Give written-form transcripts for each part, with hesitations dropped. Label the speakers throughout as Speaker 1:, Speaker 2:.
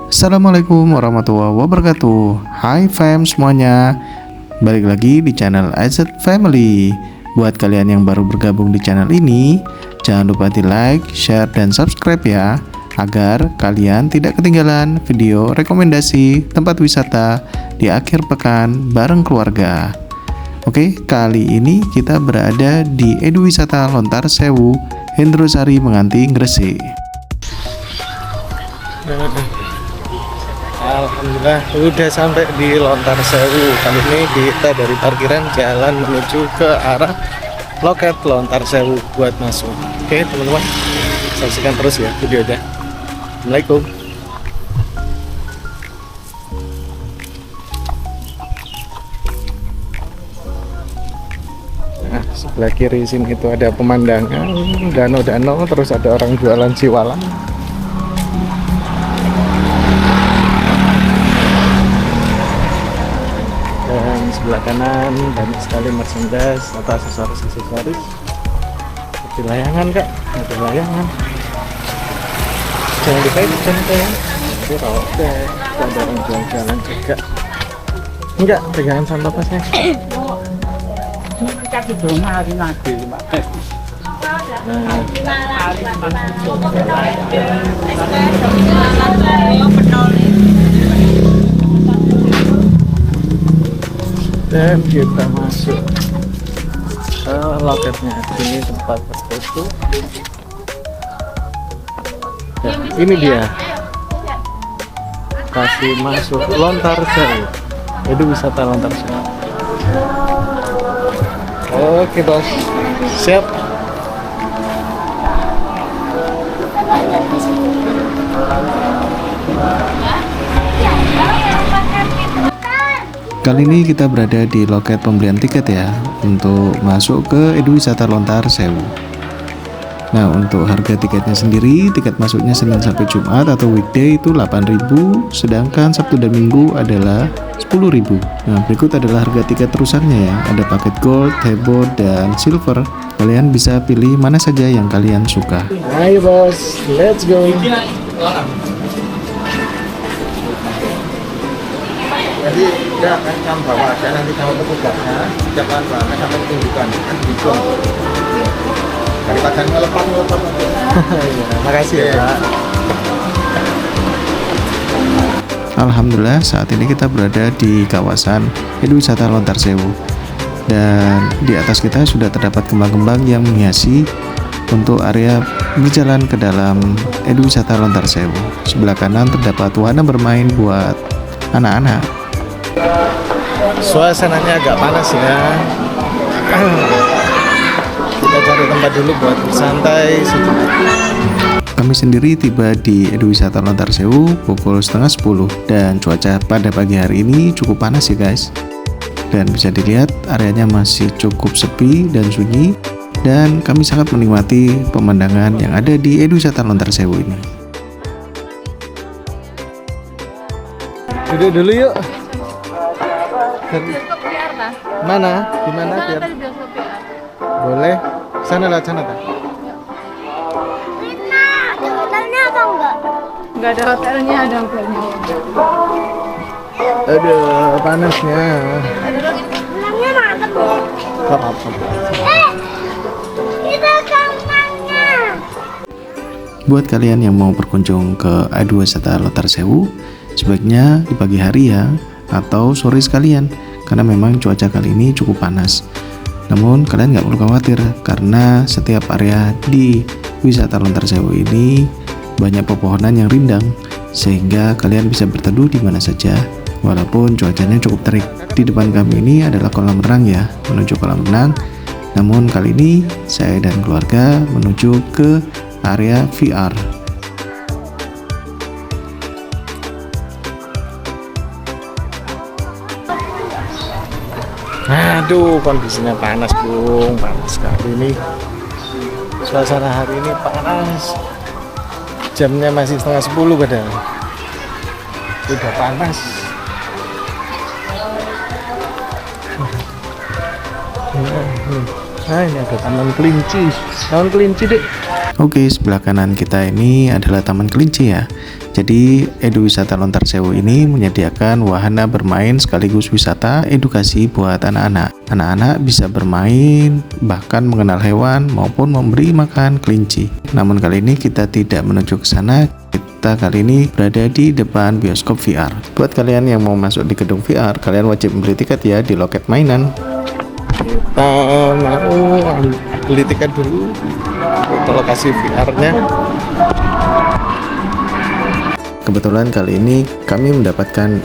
Speaker 1: Assalamualaikum warahmatullahi wabarakatuh. Hai fam semuanya, balik lagi di channel AZ Family. Buat kalian yang baru bergabung di channel ini, jangan lupa di like, share, dan subscribe ya, agar kalian tidak ketinggalan video rekomendasi tempat wisata di akhir pekan bareng keluarga. Oke, kali ini kita berada di Edu Wisata Lontar Sewu, Hendrosari Menganti, Gresik.
Speaker 2: Alhamdulillah udah sampai di Lontar Sewu. Kali ini kita dari parkiran jalan menuju ke arah loket Lontar Sewu buat masuk. Oke teman-teman, saksikan terus ya videonya. Assalamualaikum. Nah, sebelah kiri sini itu ada pemandangan danau-danau, terus ada orang jualan siwalan. Dan sebelah kanan banyak sekali merchandise atau aksesoris seperti layangan kak, ada layangan, jangan dipegang ya, itu robek. Ada orang jualan juga, enggak pegangan sama pasnya. Dan kita masuk ke loketnya. Ini tempat berfoto. Ya, ini dia, kasih masuk Lontar Sewu, Edu Wisata Lontar Sewu. Oke bos, siap.
Speaker 1: Kali ini kita berada di loket pembelian tiket ya, untuk masuk ke Edu Wisata Lontar Sewu. Nah, untuk harga tiketnya sendiri, tiket masuknya Senin sampai Jumat atau weekday itu 8.000, sedangkan Sabtu dan Minggu adalah 10.000. Nah, berikut adalah harga tiket terusannya ya. Ada paket gold, hebo, dan silver. Kalian bisa pilih mana saja yang kalian suka.
Speaker 2: Ayo bos, let's go.
Speaker 3: Jadi dia akan kamu bawa aja, nanti kamu petugasnya jangan banget sampai tunjukkan kan gitu. Daripada ngelepas.
Speaker 2: Makasih ya Pak.
Speaker 1: Alhamdulillah saat ini kita berada di kawasan Edu Wisata Lontar Sewu, dan di atas kita sudah terdapat kembang-kembang yang menghiasi untuk area berjalan ke dalam Edu Wisata Lontar Sewu. Sebelah kanan terdapat wahana bermain buat anak-anak.
Speaker 2: Suasananya agak panas ya. Kita cari tempat dulu buat bersantai sejenak.
Speaker 1: Kami sendiri tiba di Edu Wisata Lontar Sewu pukul setengah 10, dan cuaca pada pagi hari ini cukup panas ya guys. Dan bisa dilihat areanya masih cukup sepi dan sunyi, dan kami sangat menikmati pemandangan yang ada di Edu Wisata Lontar Sewu ini.
Speaker 2: Duduk dulu yuk. Mana? Di mana biar? Boleh. Sana lah, sana tak?
Speaker 4: Ada hotelnya apa enggak?
Speaker 5: Enggak ada hotelnya, ada hotelnya.
Speaker 2: Aduh, panasnya.
Speaker 4: Bilangnya mantep.
Speaker 2: Apa-apa.
Speaker 4: Itu kamarnya.
Speaker 1: Buat kalian yang mau berkunjung ke Edu Wisata Lontar Sewu, sebaiknya di pagi hari ya, atau sore sekalian, karena memang cuaca kali ini cukup panas. Namun kalian nggak perlu khawatir, karena setiap area di wisata Lontar Sewu ini banyak pepohonan yang rindang, sehingga kalian bisa berteduh di mana saja walaupun cuacanya cukup terik. Di depan kami ini adalah kolam renang ya, menuju kolam renang. Namun kali ini saya dan keluarga menuju ke area VR.
Speaker 2: Aduh, kondisinya panas bung, panas sekali ini. Suasana hari ini panas. Jamnya masih setengah 10 padahal. Udah panas. Nah, ini ada taman kelinci. Taman kelinci dek.
Speaker 1: Oke, sebelah kanan kita ini adalah Taman Kelinci ya. Jadi Edu Wisata Lontar Sewu ini menyediakan wahana bermain sekaligus wisata edukasi buat anak-anak. Anak-anak bisa bermain, bahkan mengenal hewan maupun memberi makan kelinci. Namun kali ini kita tidak menuju ke sana. Kita kali ini berada di depan bioskop VR. Buat kalian yang mau masuk di gedung VR, kalian wajib membeli tiket ya di loket mainan.
Speaker 2: Kita mau beli tiket dulu ke lokasi VR-nya.
Speaker 1: Kebetulan kali ini kami mendapatkan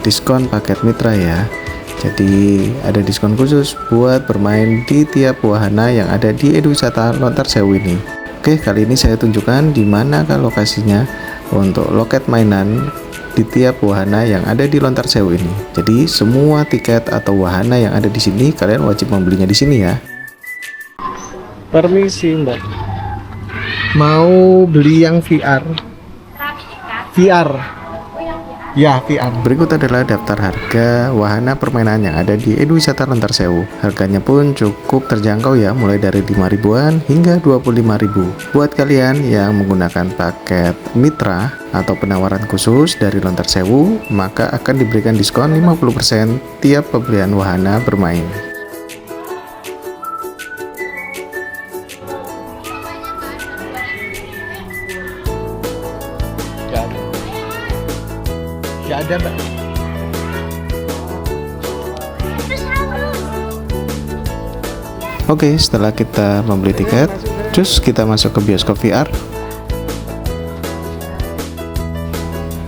Speaker 1: diskon paket mitra ya. Jadi ada diskon khusus buat bermain di tiap wahana yang ada di Edu Wisata Lontar Sewu ini. Oke, kali ini saya tunjukkan di manakah lokasinya untuk loket mainan di tiap wahana yang ada di Lontar Sewu ini. Jadi semua tiket atau wahana yang ada di sini kalian wajib membelinya di sini ya.
Speaker 2: Permisi Mbak, mau beli yang VR? VR? Ya, VR.
Speaker 1: Berikut adalah daftar harga wahana permainan yang ada di Edu Wisata Lontar Sewu. Harganya pun cukup terjangkau ya, mulai dari 5 ribuan hingga 25 ribu. Buat kalian yang menggunakan paket mitra atau penawaran khusus dari Lontar Sewu, maka akan diberikan diskon 50% tiap pembelian wahana bermain.
Speaker 2: Gak ada Mbak.
Speaker 1: Oke, setelah kita membeli tiket, terus kita masuk ke bioskop VR.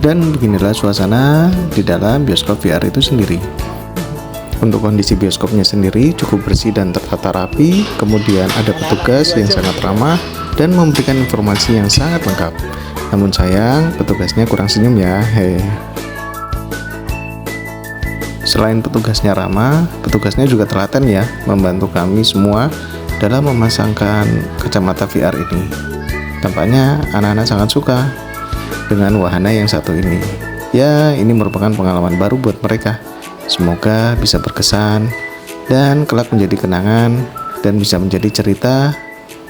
Speaker 1: Dan beginilah suasana di dalam bioskop VR itu sendiri. Untuk kondisi bioskopnya sendiri cukup bersih dan tertata rapi, kemudian ada petugas yang sangat ramah dan memberikan informasi yang sangat lengkap. Namun sayang, petugasnya kurang senyum ya, Selain petugasnya ramah, petugasnya juga telaten ya, membantu kami semua dalam memasangkan kacamata VR ini. Tampaknya anak-anak sangat suka dengan wahana yang satu ini. Ya, ini merupakan pengalaman baru buat mereka. Semoga bisa berkesan dan kelak menjadi kenangan dan bisa menjadi cerita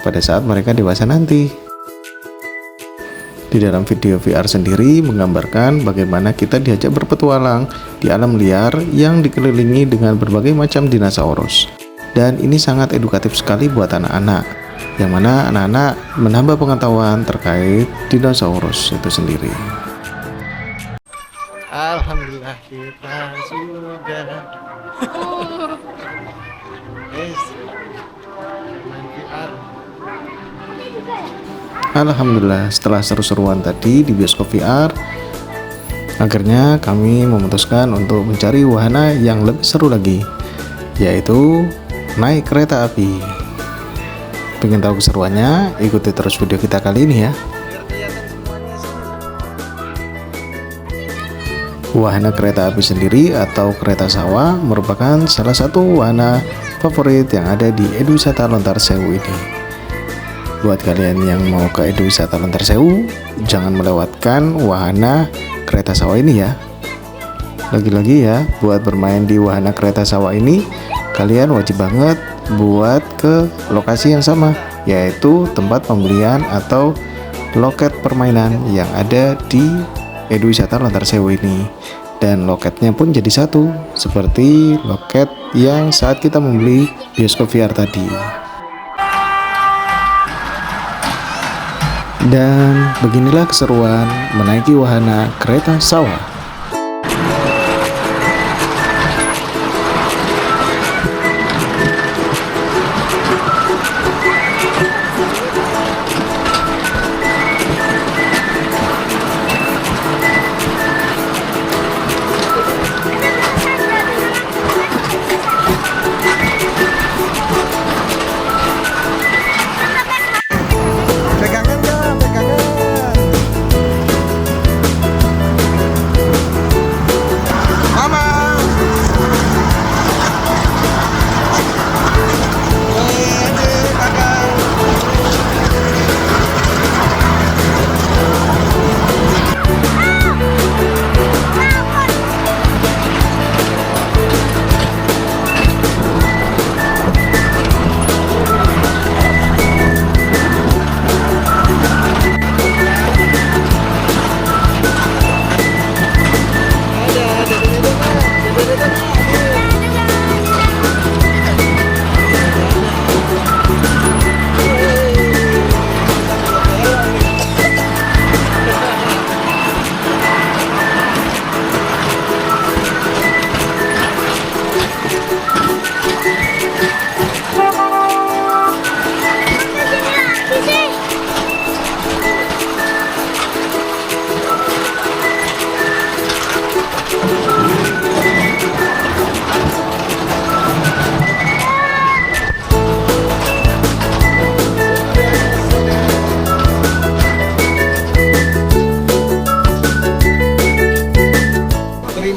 Speaker 1: pada saat mereka dewasa nanti. Di dalam video VR sendiri menggambarkan bagaimana kita diajak berpetualang di alam liar yang dikelilingi dengan berbagai macam dinosaurus. Dan ini sangat edukatif sekali buat anak-anak, yang mana anak-anak menambah pengetahuan terkait dinosaurus itu sendiri.
Speaker 2: Alhamdulillah kita sudah main VR.
Speaker 1: Alhamdulillah, setelah seru-seruan tadi di bioskop VR, akhirnya kami memutuskan untuk mencari wahana yang lebih seru lagi, yaitu naik kereta api. Pengen tahu keseruannya? Ikuti terus video kita kali ini ya. Wahana kereta api sendiri atau kereta sawah merupakan salah satu wahana favorit yang ada di Edu Wisata Lontar Sewu ini. Buat kalian yang mau ke Edu Wisata Lontar Sewu, jangan melewatkan wahana kereta sawah ini ya. Lagi-lagi ya, buat bermain di wahana kereta sawah ini, kalian wajib banget buat ke lokasi yang sama, yaitu tempat pembelian atau loket permainan yang ada di Edu Wisata Lontar Sewu ini. Dan loketnya pun jadi satu, seperti loket yang saat kita membeli bioskop VR tadi. Dan beginilah keseruan menaiki wahana kereta sawah.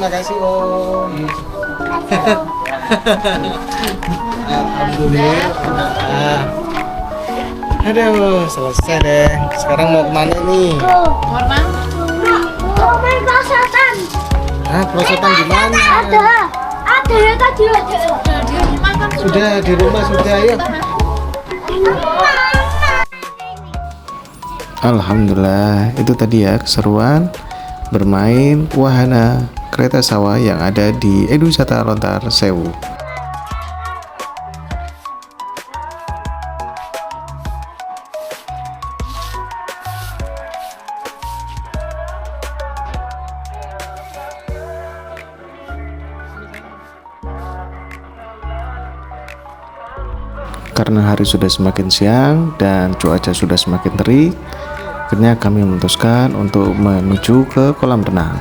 Speaker 2: makasih Om. Alhamdulillah. Aduh, selesai deh. Sekarang mau kemana nih?
Speaker 5: Warna?
Speaker 4: Mau main perosotan.
Speaker 2: Ah, perosotan di mana?
Speaker 4: Ada ya tadi ada.
Speaker 5: Di rumah kan
Speaker 2: Sudah di rumah sudah ya.
Speaker 1: Alhamdulillah, itu tadi ya keseruan bermain wahana kereta sawah yang ada di Eduwisata Lontar Sewu. Karena hari sudah semakin siang dan cuaca sudah semakin terik, akhirnya kami memutuskan untuk menuju ke kolam renang.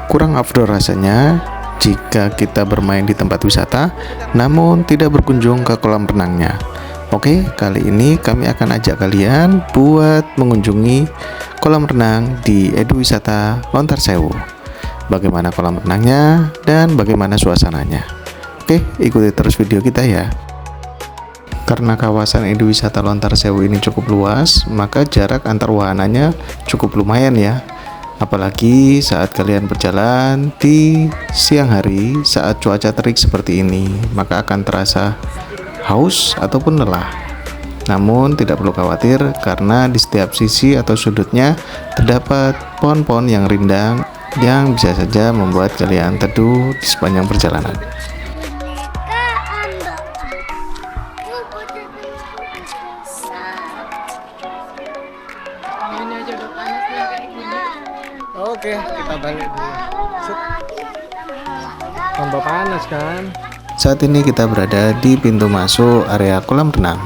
Speaker 1: Kurang afdol rasanya jika kita bermain di tempat wisata namun tidak berkunjung ke kolam renangnya. Oke, kali ini kami akan ajak kalian buat mengunjungi kolam renang di Eduwisata Lontar Sewu. Bagaimana kolam renangnya dan bagaimana suasananya. Oke, ikuti terus video kita ya. Karena kawasan Eduwisata Lontar Sewu ini cukup luas, maka jarak antar wahananya cukup lumayan ya. Apalagi saat kalian berjalan di siang hari saat cuaca terik seperti ini, maka akan terasa haus ataupun lelah. Namun tidak perlu khawatir karena di setiap sisi atau sudutnya terdapat pohon-pohon yang rindang yang bisa saja membuat kalian teduh di sepanjang perjalanan.
Speaker 5: ini aja udah panas nih kayak gini.
Speaker 2: Oke, kita balik dulu. Set. Tambah panas kan?
Speaker 1: Saat ini kita berada di pintu masuk area kolam renang.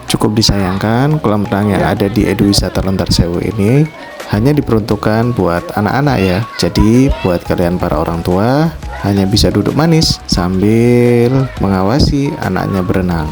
Speaker 1: Cukup disayangkan kolam renang yang ada di Eduwisata Lontar Sewu ini hanya diperuntukkan buat anak-anak ya. Jadi buat kalian para orang tua hanya bisa duduk manis sambil mengawasi anaknya berenang.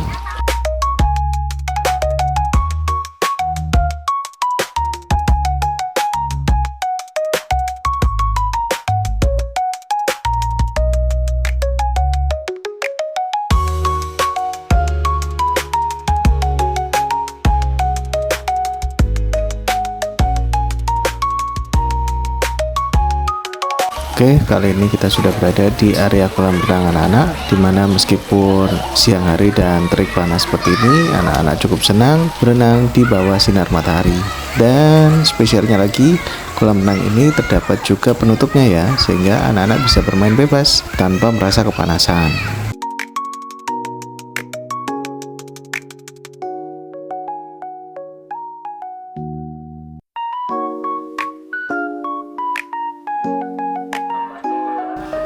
Speaker 1: Oke, kali ini kita sudah berada di area kolam renang anak-anak, dimana meskipun siang hari dan terik panas seperti ini, anak-anak cukup senang berenang di bawah sinar matahari. Dan spesialnya lagi, kolam renang ini terdapat juga penutupnya ya, sehingga anak-anak bisa bermain bebas tanpa merasa kepanasan.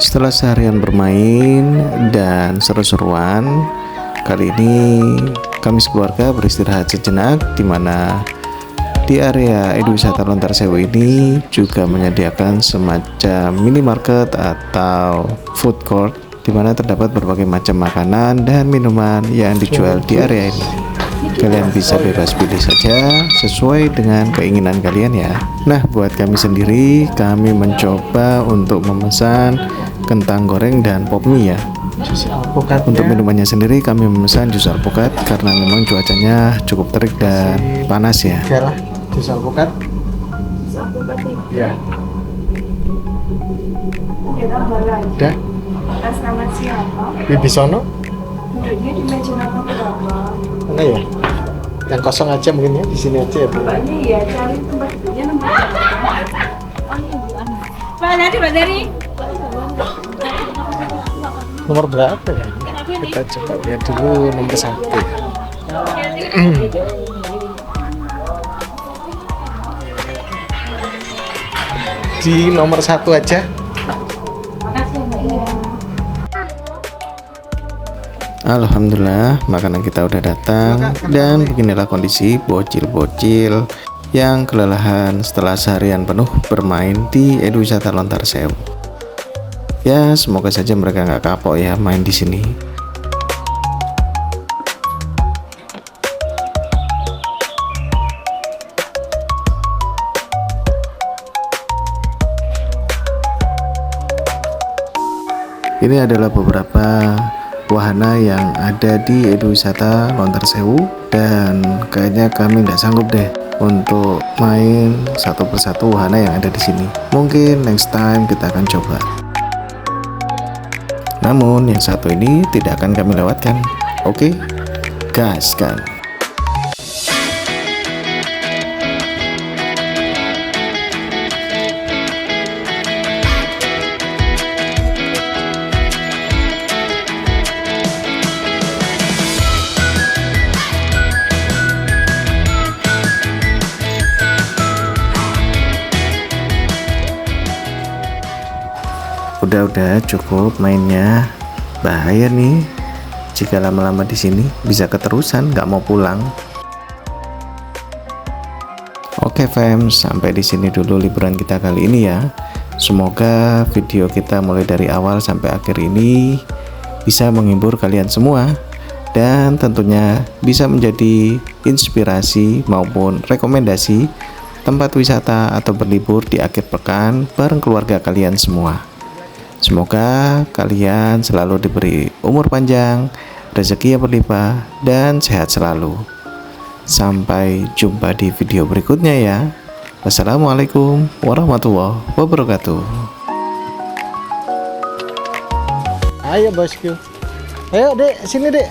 Speaker 1: Setelah seharian bermain dan seru-seruan, kali ini kami sekeluarga beristirahat sejenak, di mana di area Eduwisata Lontar Sewu ini juga menyediakan semacam minimarket atau food court, di mana terdapat berbagai macam makanan dan minuman yang dijual di area ini. Kalian bisa bebas pilih saja sesuai dengan keinginan kalian ya. Nah, buat kami sendiri, kami mencoba untuk memesan kentang goreng dan pop mie ya. Untuk minumannya sendiri kami memesan jus alpukat karena memang cuacanya cukup terik dan panas ya.
Speaker 2: Oke lah, jus alpukat. Ya. Udah.
Speaker 5: Atas nama siapa?
Speaker 2: Bibi Sono.
Speaker 5: Duduknya di meja makan berapa?
Speaker 2: Mana ya? Yang kosong aja mungkin ya, di sini aja ya. Bu.
Speaker 5: Mbaknya ya cari tempat duduknya nomor Pak Nadi, Pak Dari.
Speaker 2: Nomor berapa ya? Kita coba lihat dulu nomor 1. Di nomor 1 aja.
Speaker 1: Alhamdulillah, makanan kita udah datang dan beginilah kondisi bocil-bocil yang kelelahan setelah seharian penuh bermain di Eduwisata Lontar Sewu. Ya, semoga saja mereka nggak kapok ya main di sini. Ini adalah beberapa wahana yang ada di Eduwisata Lontar Sewu, dan kayaknya kami tidak sanggup deh untuk main satu persatu wahana yang ada di sini. Mungkin next time kita akan coba. Namun yang satu ini tidak akan kami lewatkan. Oke, gaskan. Udah cukup mainnya. Bahaya nih jika lama-lama di sini, bisa keterusan nggak mau pulang. Oke fams, sampai di sini dulu liburan kita kali ini ya. Semoga video kita mulai dari awal sampai akhir ini bisa menghibur kalian semua, dan tentunya bisa menjadi inspirasi maupun rekomendasi tempat wisata atau berlibur di akhir pekan bareng keluarga kalian semua. Semoga kalian selalu diberi umur panjang, rezeki yang berlimpah, dan sehat selalu. Sampai jumpa di video berikutnya ya. Wassalamualaikum warahmatullahi wabarakatuh.
Speaker 2: Ayo bosku. Ayo dek, sini dek.